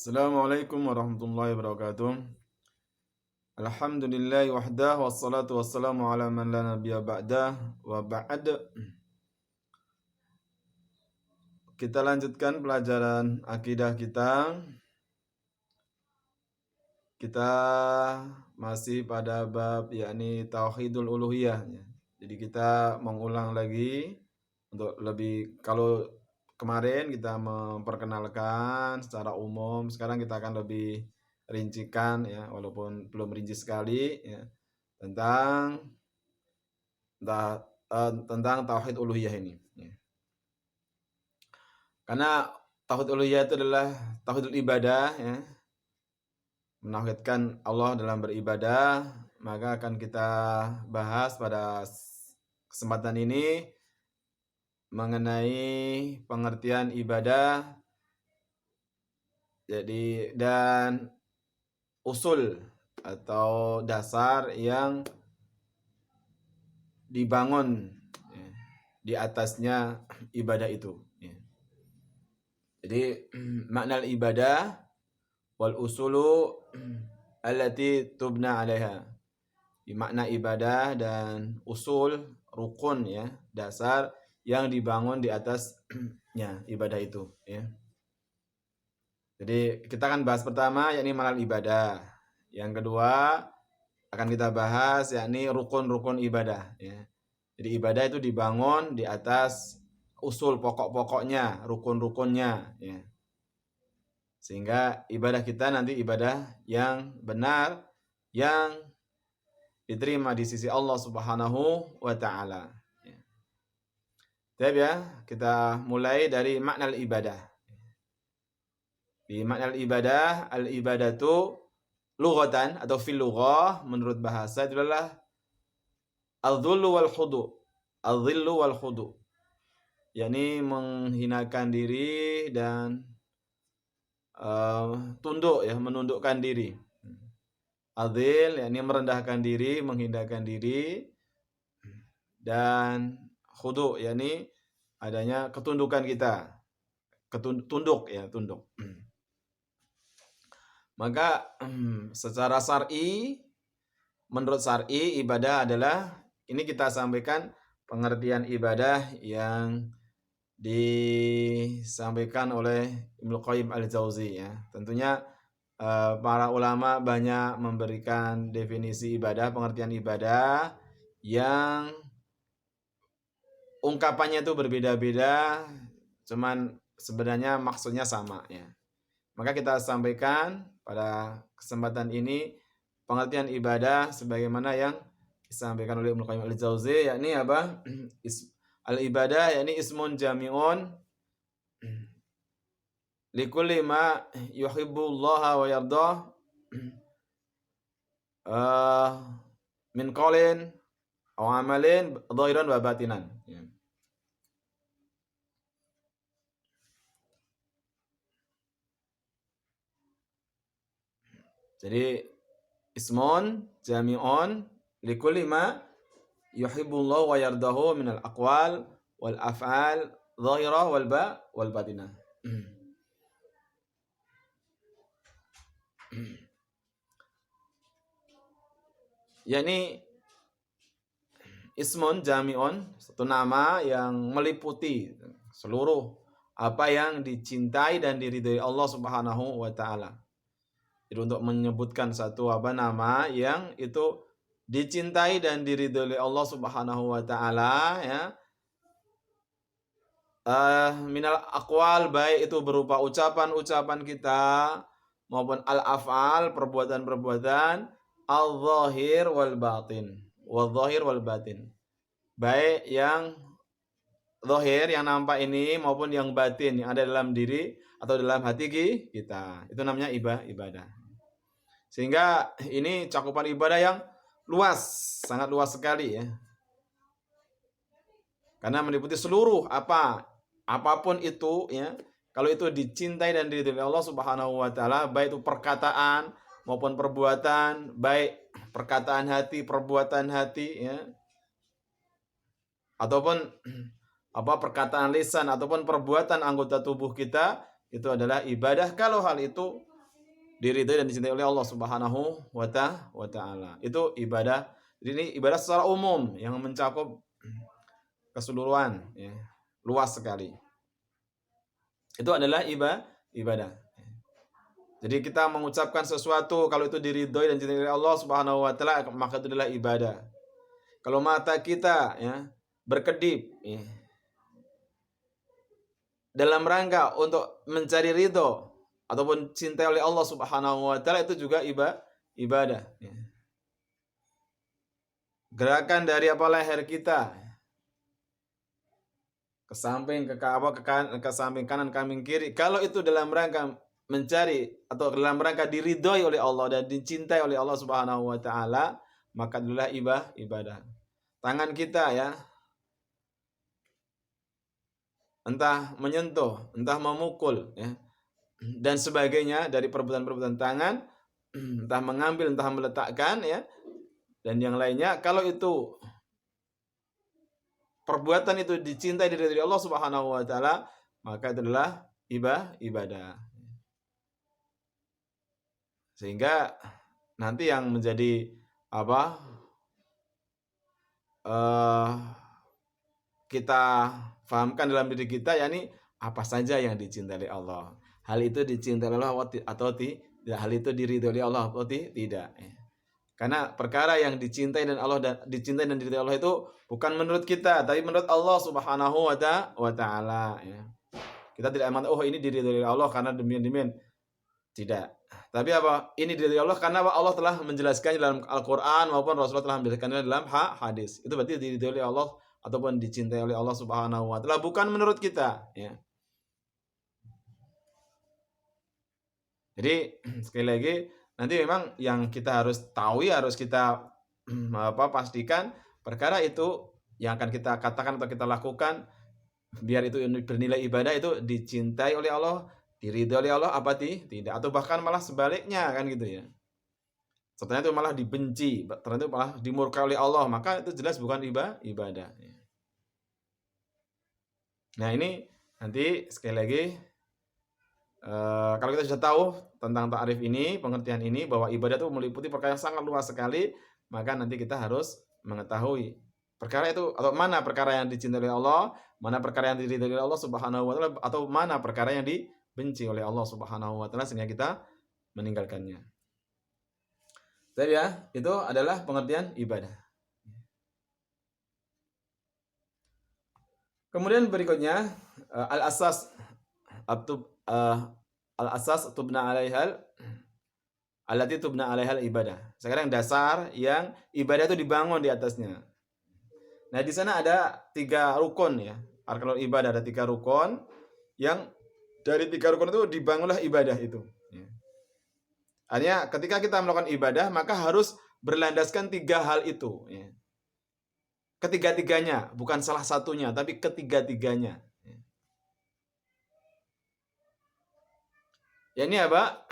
Assalamualaikum warahmatullahi wabarakatuh. Alhamdulillah wahdah wassalatu wassalamu ala man la nabiyya ba'dah wa ba'd. Kita lanjutkan pelajaran akidah kita. Kita masih pada bab yakni tauhidul uluhiyah. Jadi kita mengulang lagi untuk lebih, kalau kemarin kita memperkenalkan secara umum, sekarang kita akan lebih rincikan ya, walaupun belum rinci sekali ya, tentang tauhid uluhiyah ini ya. Karena tauhid uluhiyah itu adalah tauhidul ibadah ya, menauhidkan Allah dalam beribadah. Maka akan kita bahas pada kesempatan ini mengenai pengertian ibadah, jadi dan usul atau dasar yang dibangun ya, di atasnya ibadah itu ya. Jadi makna ibadah wal usulu allati tubna 'alaiha. Makna ibadah dan usul, rukun ya, dasar yang dibangun di atasnya ibadah itu ya. Jadi kita akan bahas pertama yakni makna ibadah. Yang kedua akan kita bahas yakni rukun-rukun ibadah ya. Jadi ibadah itu dibangun di atas usul pokok-pokoknya, rukun-rukunnya ya. Sehingga ibadah kita nanti ibadah yang benar, yang diterima di sisi Allah Subhanahu wa taala. Ya, kita mulai dari makna ibadah. Di makna ibadah, al-ibadatu lughatan atau fil lughah menurut bahasa itu adalah al-dhullu wal khudu. Al-dhillu wal khudu. yakni menghinakan diri dan tunduk ya, menundukkan diri. Adil yakni merendahkan diri, menghinakan diri, dan khudu yakni adanya ketundukan kita. Tunduk ya, tunduk. Maka secara syar'i, menurut syar'i ibadah adalah, ini kita sampaikan pengertian ibadah yang disampaikan oleh Ibnu Qayyim al-Jauzi ya. Tentunya para ulama banyak memberikan definisi ibadah, pengertian ibadah yang ungkapannya itu berbeda-beda, cuman sebenarnya maksudnya sama ya. Maka kita sampaikan pada kesempatan ini pengertian ibadah sebagaimana yang disampaikan oleh Ibnu Qayyim al-Jauzi, yakni apa? Al-ibadah yakni ismun jami'un likulli ma yuhibbullaha wa yardah min qaulin aw amalin dhahiran wa batinan ya. Jadi ismun jami'un likulli ma yuhibbullahu wa yardahu minal aqwal wal af'al dhahirah wal batinah. yakni ismun jami'un, satu nama yang meliputi seluruh apa yang dicintai dan diridhai Allah Subhanahu wa taala. Jadi untuk menyebutkan satu nama yang itu dicintai dan diridhai oleh Allah Subhanahu wa taala ya. Minal aqwal, baik itu berupa ucapan-ucapan kita maupun al-af'al, perbuatan-perbuatan, al-zahir wal batin. Wal-zahir wal batin. Baik yang zahir yang nampak ini maupun yang batin yang ada dalam diri atau dalam hati kita. Itu namanya ibadah. Sehingga ini cakupan ibadah yang luas, sangat luas sekali ya. Karena meliputi seluruh apapun itu ya. Kalau itu dicintai dan diridhai Allah Subhanahu wa taala, baik itu perkataan maupun perbuatan, baik perkataan hati, perbuatan hati ya. Ataupun perkataan lisan ataupun perbuatan anggota tubuh kita, itu adalah ibadah kalau hal itu diridhai dan dicintai oleh Allah Subhanahu wa taala. Itu ibadah. Jadi ini ibadah secara umum yang mencakup keseluruhan, ya, luas sekali. Itu adalah ibadah. Jadi kita mengucapkan sesuatu kalau itu diridhoi dan dicintai oleh Allah Subhanahu wa taala, maka itu adalah ibadah. Kalau mata kita, ya, berkedip, ya, dalam rangka untuk mencari ridho ataupun cintai oleh Allah Subhanahu wa taala, itu juga ibadah, ya. Gerakan dari leher kita ke samping, ke samping kanan, samping kiri, kalau itu dalam rangka mencari atau dalam rangka diridhoi oleh Allah dan dicintai oleh Allah Subhanahu wa taala, maka adalah ibadah. Tangan kita, ya, entah menyentuh, entah memukul, ya, dan sebagainya dari perbuatan-perbuatan tangan, entah mengambil, entah meletakkan, ya, dan yang lainnya, kalau itu perbuatan itu dicintai dari Allah Subhanahu wa taala, maka itu adalah ibadah. Sehingga nanti yang menjadi kita fahamkan dalam diri kita, yakni apa saja yang dicintai oleh Allah. Hal itu dicintai oleh Allah atau tidak, hal itu diridhoi oleh Allah atau tidak. Karena perkara yang dicintai dan diridhoi Allah itu bukan menurut kita, tapi menurut Allah Subhanahu wa taala, ya. Kita tidak mengatakan, oh ini diridhoi oleh Allah karena demikian. Tidak. Tapi apa? Ini diridhoi Allah karena Allah telah menjelaskannya dalam Al-Qur'an maupun Rasulullah telah menjelaskannya dalam hadis. Itu berarti diridhoi oleh Allah ataupun dicintai oleh Allah Subhanahu wa taala, bukan menurut kita, ya. Jadi sekali lagi, nanti memang yang kita harus tahu, harus kita pastikan perkara itu yang akan kita katakan atau kita lakukan biar itu bernilai ibadah, itu dicintai oleh Allah, diridhoi oleh Allah apa tidak, atau bahkan malah sebaliknya, kan gitu, ya. Setelah itu malah dibenci, ternyata itu malah dimurkai oleh Allah, maka itu jelas bukan ibadah. Nah, ini nanti sekali lagi, kalau kita sudah tahu tentang ta'rif ini, pengertian ini, bahwa ibadah itu meliputi perkara yang sangat luas sekali, maka nanti kita harus mengetahui perkara itu, atau mana perkara yang dicintai oleh Allah, mana perkara yang diridhoi oleh Allah Subhanahu wa taala, atau mana perkara yang dibenci oleh Allah Subhanahu wa taala sehingga kita meninggalkannya. Jadi, ya, itu adalah pengertian ibadah. Kemudian berikutnya, al-asas tubna alaihal allati tubna alaihal ibadah. Sekarang dasar yang ibadah itu dibangun di atasnya. Nah, di sana ada 3 rukun, ya. Arkanul ibadah ada 3 rukun, yang dari 3 rukun itu dibangunlah ibadah itu, ya. Artinya ketika kita melakukan ibadah, maka harus berlandaskan 3 hal itu, ya. Ketiga-tiganya, bukan salah satunya, tapi ketiga-tiganya. Ya, ini apa?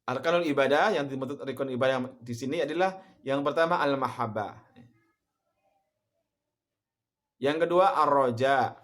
Arkanul ibadah, yang dimaksud rukun ibadah di sini adalah yang pertama al-mahabbah. Yang kedua ar-raja.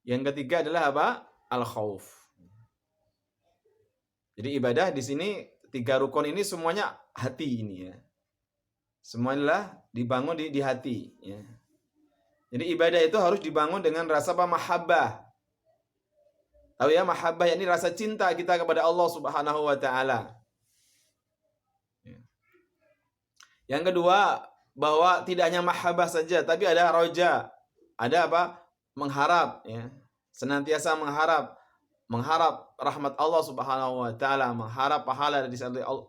Yang ketiga adalah apa? Al-khauf. Jadi ibadah di sini 3 rukun ini semuanya hati ini, ya. Semuanya dibangun di hati, ya. Jadi ibadah itu harus dibangun dengan rasa mahabbah. Tahu, ya, mahabbah yakni rasa cinta kita kepada Allah Subhanahu wa taala. Yang kedua, bahwa tidak hanya mahabbah saja, tapi ada roja. Ada apa? Mengharap, ya. Senantiasa mengharap rahmat Allah Subhanahu wa taala, mengharap pahala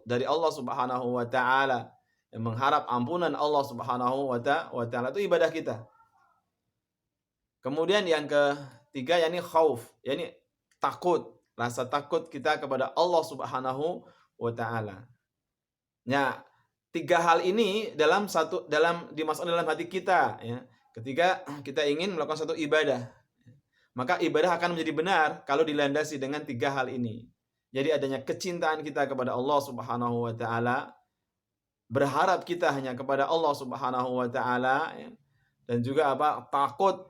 dari Allah Subhanahu wa taala, mengharap ampunan Allah Subhanahu wa taala. Itu ibadah kita. Kemudian yang ketiga yakni khauf, yakni takut, rasa takut kita kepada Allah Subhanahu wa taala. Nah, 3 hal ini dimasukkan dalam hati kita, ya. Ketika kita ingin melakukan satu ibadah, maka ibadah akan menjadi benar kalau dilandasi dengan 3 hal ini. Jadi adanya kecintaan kita kepada Allah Subhanahu wa taala, berharap kita hanya kepada Allah Subhanahu wa taala, ya. Dan juga apa? Takut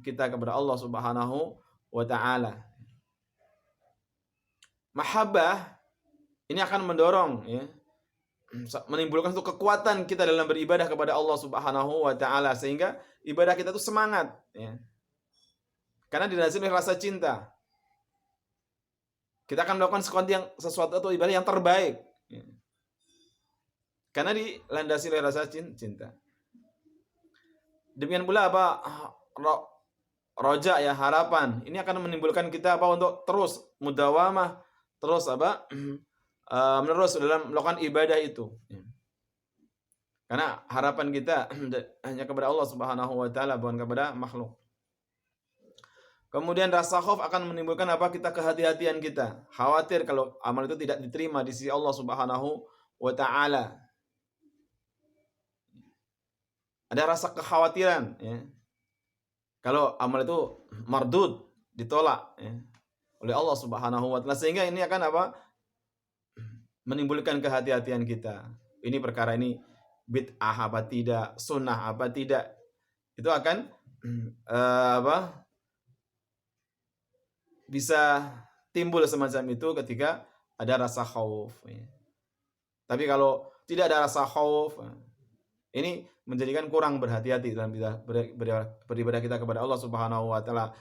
kita kepada Allah Subhanahu wa taala. Mahabbah Ini akan mendorong ya, menimbulkan suatu kekuatan kita dalam beribadah kepada Allah Subhanahu wa taala sehingga ibadah kita itu semangat ya. Karena didasari oleh rasa cinta. Kita akan melakukan sesuatu atau ibadah yang terbaik ya. Karena dilandasi oleh rasa cinta. Demikian pula apa? Roja ya, harapan. Ini akan menimbulkan kita apa untuk terus mudawamah, terus apa? Menerus dalam melakukan ibadah itu. Karena harapan kita hanya kepada Allah Subhanahu wa taala, bukan kepada makhluk. Kemudian rasa khauf akan menimbulkan apa? Kita kehati-hatian kita. Khawatir kalau amal itu tidak diterima di sisi Allah Subhanahu wa taala. Ada rasa kekhawatiran ya. Kalau amal itu mardud, ditolak ya, oleh Allah Subhanahu wa taala, sehingga ini akan apa? Menimbulkan kehati-hatian kita. Ini perkara ini bid'ah apa tidak, sunnah apa tidak. Itu akan apa? Bisa timbul semacam itu ketika ada rasa khauf ya. Tapi kalau tidak ada rasa khauf, ini menjadikan kurang berhati-hati dalam beribadah kita kepada Allah Subhanahu wa taala.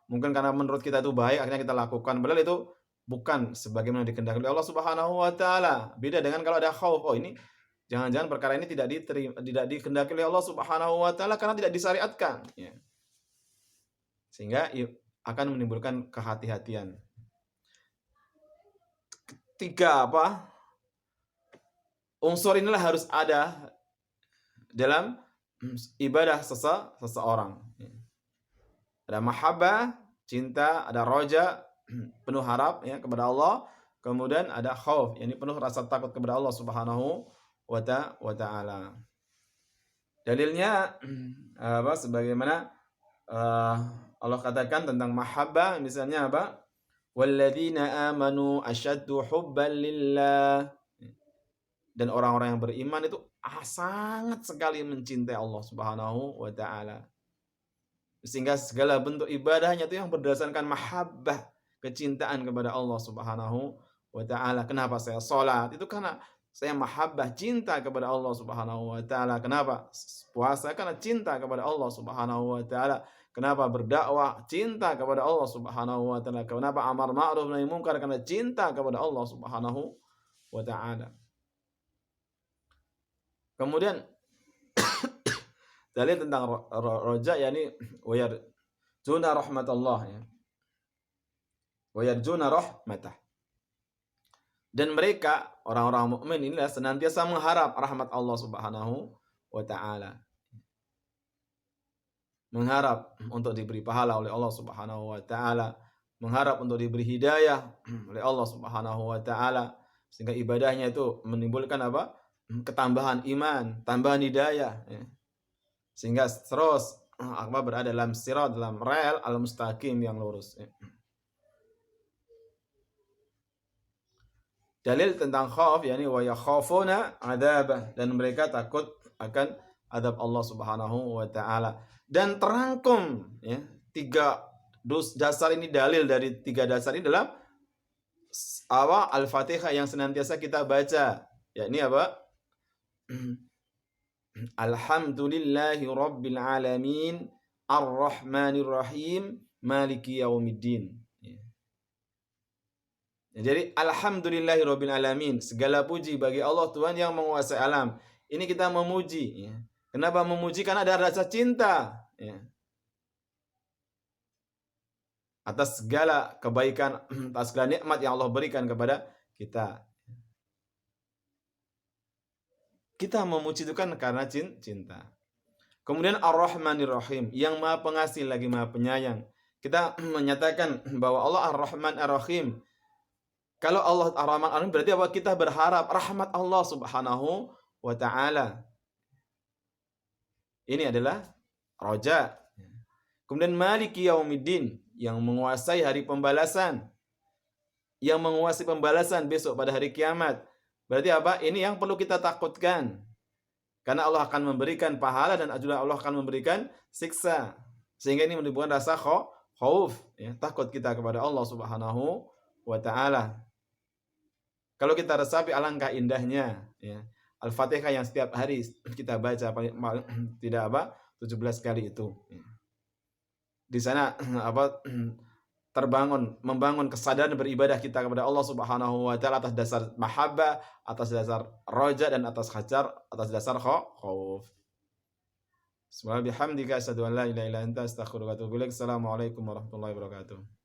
Mungkin karena menurut kita itu baik akhirnya kita lakukan, padahal itu bukan sebagaimana dikehendaki oleh Allah Subhanahu wa taala. Beda dengan kalau ada khauf. Oh, ini jangan-jangan perkara ini tidak dikehendaki oleh Allah Subhanahu wa taala karena tidak disyariatkan ya. Sehingga akan menimbulkan kehati-hatian. Tiga apa? Unsur inilah harus ada dalam ibadah seseorang. Ada mahabbah, cinta, ada roja, penuh harap ya kepada Allah, kemudian ada khauf, yakni penuh rasa takut kepada Allah Subhanahu wa taala. Dalilnya apa? Sebagaimana Allah katakan tentang mahabbah, misalnya apa? Walladzina amanu asyaddu hubban lillah. Dan orang-orang yang beriman itu sangat sekali mencintai Allah Subhanahu wa taala. Sehingga segala bentuk ibadahnya itu yang berdasarkan mahabbah, kecintaan kepada Allah Subhanahu wa taala. Kenapa saya salat? Itu karena saya mahabbah, cinta kepada Allah Subhanahu wa taala. Kenapa? Puasa karena cinta kepada Allah Subhanahu wa taala. Kenapa berdakwah? Cinta kepada Allah Subhanahu wa taala. Kenapa amar ma'ruf nahi munkar? Karena cinta kepada Allah Subhanahu wa taala. Kemudian dalil tentang roja yakni wayarjuna rahmatullah ya. Wayarjuna rahmatah. Dan mereka orang-orang mukmin inilah senantiasa mengharap rahmat Allah Subhanahu wa taala. Mengharap untuk diberi pahala oleh Allah Subhanahu wa taala, mengharap untuk diberi hidayah oleh Allah Subhanahu wa taala, sehingga ibadahnya itu menimbulkan apa? Ketambahan iman, tambahan hidayah ya. Sehingga terus berada dalam sirat, dalam rel al-mustaqim yang lurus ya. Dalil tentang khauf yakni wa yakhafuna adzabah, dan mereka takut akan azab Allah Subhanahu wa taala. Dan terangkum ya, tiga dasar ini, dalil dari tiga dasar ini dalam Al-Fatihah yang senantiasa kita baca, yakni apa? Alhamdulillahi Rabbil Alamin Ar-Rahmanir Rahim Maliki Yaumiddin. Jadi Alhamdulillahi Rabbil Alamin, segala puji bagi Allah Tuhan yang menguasai alam. Ini kita memuji ya. Kenapa memuji? Karena ada rasa cinta ya, atas segala kebaikan, atas segala nikmat yang Allah berikan kepada kita. Kita memuji itu kan karena cinta. Kemudian Ar-Rahmanir Rahim, yang Maha Pengasih lagi Maha Penyayang. Kita menyatakan bahwa Allah Ar-Rahman Ar-Rahim. Kalau Allah Ar-Rahman Ar-Rahim berarti apa? Kita berharap rahmat Allah Subhanahu wa taala. Ini adalah roja. Kemudian Maliki Yaumiddin, yang menguasai hari pembalasan. Yang menguasai pembalasan besok pada hari kiamat. Berarti apa? Ini yang perlu kita takutkan. Karena Allah akan memberikan pahala dan juga Allah akan memberikan siksa. Sehingga ini menimbulkan rasa khauf, ya, takut kita kepada Allah Subhanahu wa taala. Kalau kita resapi alangkah indahnya ya. Al-Fatihah yang setiap hari kita baca tidak 17 kali itu. Di sana membangun kesadaran beribadah kita kepada Allah Subhanahu wa taala atas dasar mahabbah, atas dasar roja dan atas dasar khauf. Subhanallah bihamdika asyhadu an la ilaha illa anta astaghfiruka wa atubu ilaik. Assalamualaikum warahmatullahi wabarakatuh.